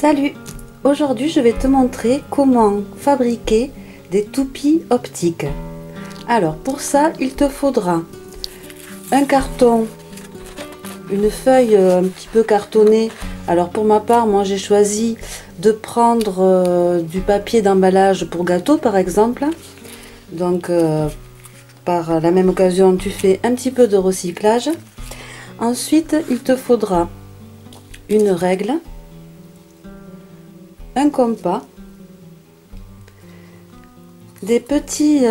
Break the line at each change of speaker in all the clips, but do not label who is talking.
Salut! Aujourd'hui je vais te montrer comment fabriquer des toupies optiques. Alors pour ça il te faudra un carton, une feuille un petit peu cartonnée. Alors pour ma part, moi j'ai choisi de prendre du papier d'emballage pour gâteau par exemple. Donc par la même occasion tu fais un petit peu de recyclage. Ensuite il te faudra une règle, un compas, des petits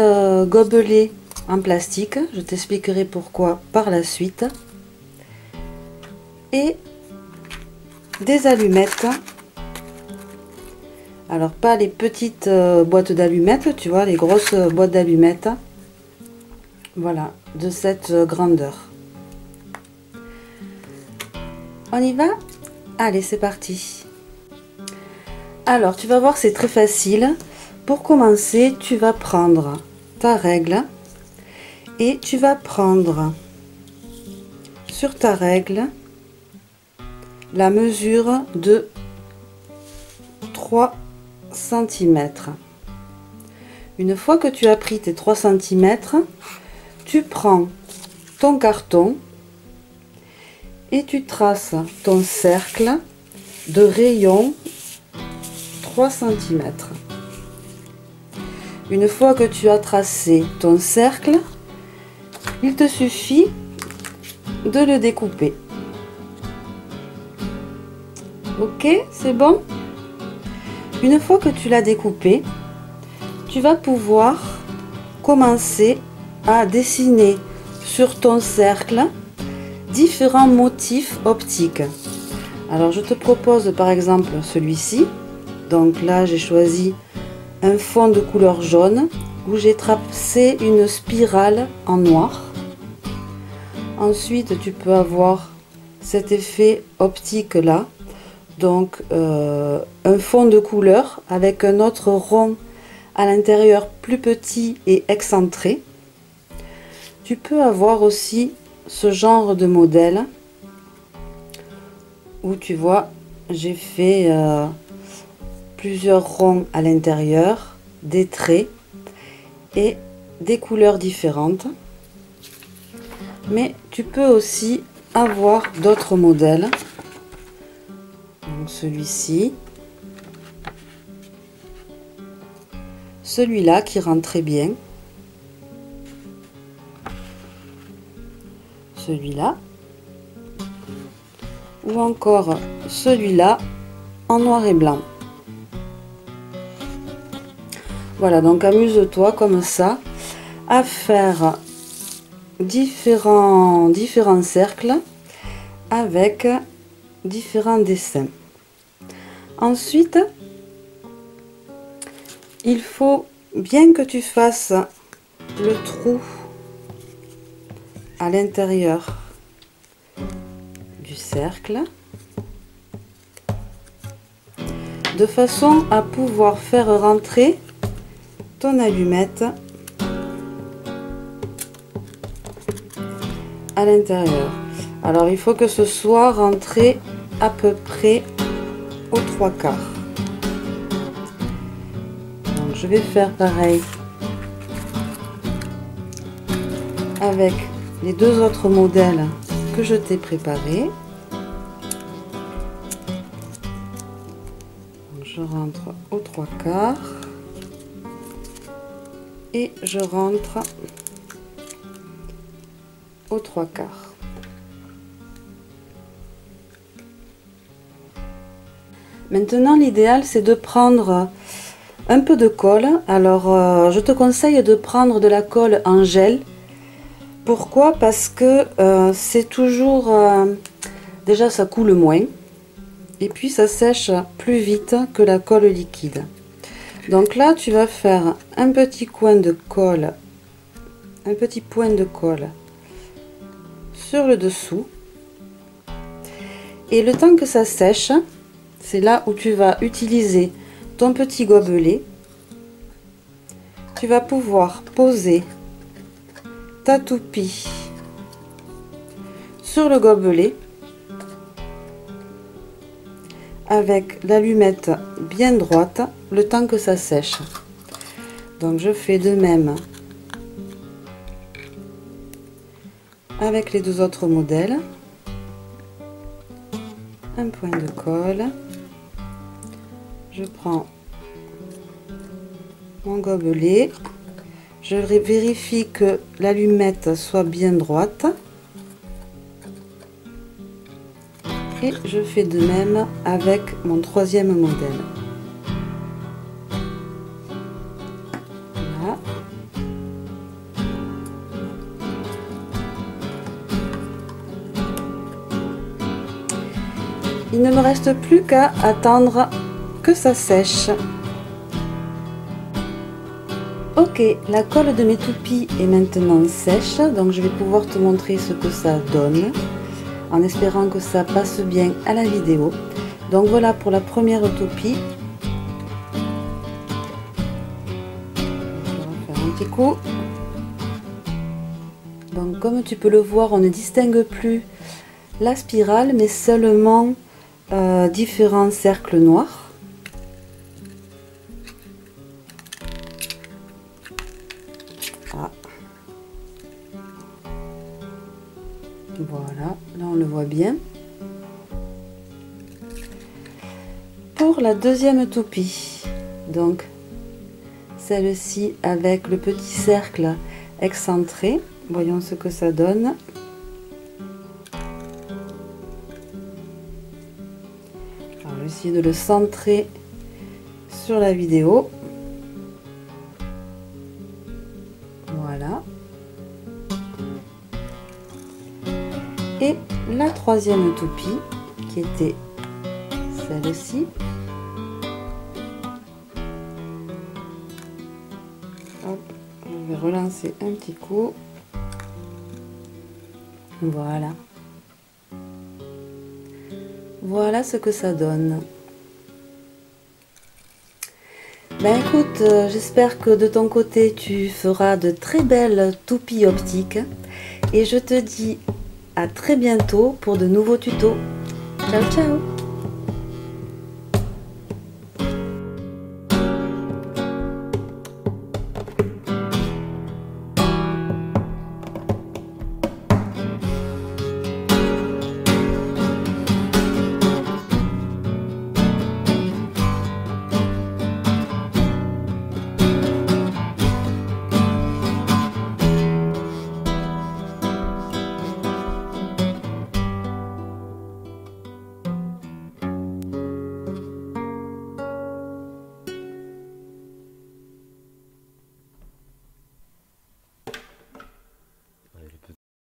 gobelets en plastique, je t'expliquerai pourquoi par la suite, et des allumettes. Alors pas les petites boîtes d'allumettes, tu vois, les grosses boîtes d'allumettes, voilà, de cette grandeur. On y va? Allez, c'est parti. Alors tu vas voir, c'est très facile. Pour commencer, tu vas prendre ta règle et tu vas prendre sur ta règle la mesure de 3 cm. Une fois que tu as pris tes 3 cm, tu prends ton carton et tu traces ton cercle de rayon 3 cm. Une fois que tu as tracé ton cercle, il te suffit de le découper. Ok, c'est bon? Une fois que tu l'as découpé, tu vas pouvoir commencer à dessiner sur ton cercle différents motifs optiques. Alors je te propose par exemple celui-ci. Donc là j'ai choisi un fond de couleur jaune où j'ai tracé une spirale en noir. Ensuite tu peux avoir cet effet optique là, donc un fond de couleur avec un autre rond à l'intérieur plus petit et excentré. Tu peux avoir aussi ce genre de modèle où tu vois j'ai fait plusieurs ronds à l'intérieur, des traits et des couleurs différentes. Mais tu peux aussi avoir d'autres modèles. Donc celui-ci, celui-là qui rend très bien, celui-là, ou encore celui-là en noir et blanc. Voilà, donc amuse-toi comme ça à faire différents cercles avec différents dessins. Ensuite, il faut bien que tu fasses le trou à l'intérieur du cercle de façon à pouvoir faire rentrer ton allumette à l'intérieur. Alors il faut que ce soit rentré à peu près aux 3/4. Donc je vais faire pareil avec les deux autres modèles que je t'ai préparés. Je rentre aux 3/4 et je rentre aux 3/4. Maintenant l'idéal c'est de prendre un peu de colle. Alors je te conseille de prendre de la colle en gel. Pourquoi? Parce que c'est toujours déjà ça coule moins et puis ça sèche plus vite que la colle liquide. Donc là tu vas faire un petit coin de colle, un petit point de colle sur le dessous, et le temps que ça sèche, c'est là où tu vas utiliser ton petit gobelet. Tu vas pouvoir poser ta toupie sur le gobelet avec l'allumette bien droite le temps que ça sèche. Donc je fais de même avec les deux autres modèles. Un point de colle, je prends mon gobelet, je vérifie que l'allumette soit bien droite et je fais de même avec mon troisième modèle. Voilà. Il ne me reste plus qu'à attendre que ça sèche. Ok, la colle de mes toupies est maintenant sèche, donc je vais pouvoir te montrer ce que ça donne, en espérant que ça passe bien à la vidéo. Donc voilà pour la première toupie. Je vais refaire un petit coup. Donc comme tu peux le voir, on ne distingue plus la spirale, mais seulement différents cercles noirs. Ah. Voilà, là on le voit bien. Pour la deuxième toupie, donc celle-ci avec le petit cercle excentré, voyons ce que ça donne. Alors, je vais essayer de le centrer sur la vidéo. Voilà. Et la troisième toupie, qui était celle-ci. Je vais relancer un petit coup. Voilà. Voilà ce que ça donne. Ben écoute, j'espère que de ton côté tu feras de très belles toupies optiques et je te dis à très bientôt pour de nouveaux tutos. Ciao ciao!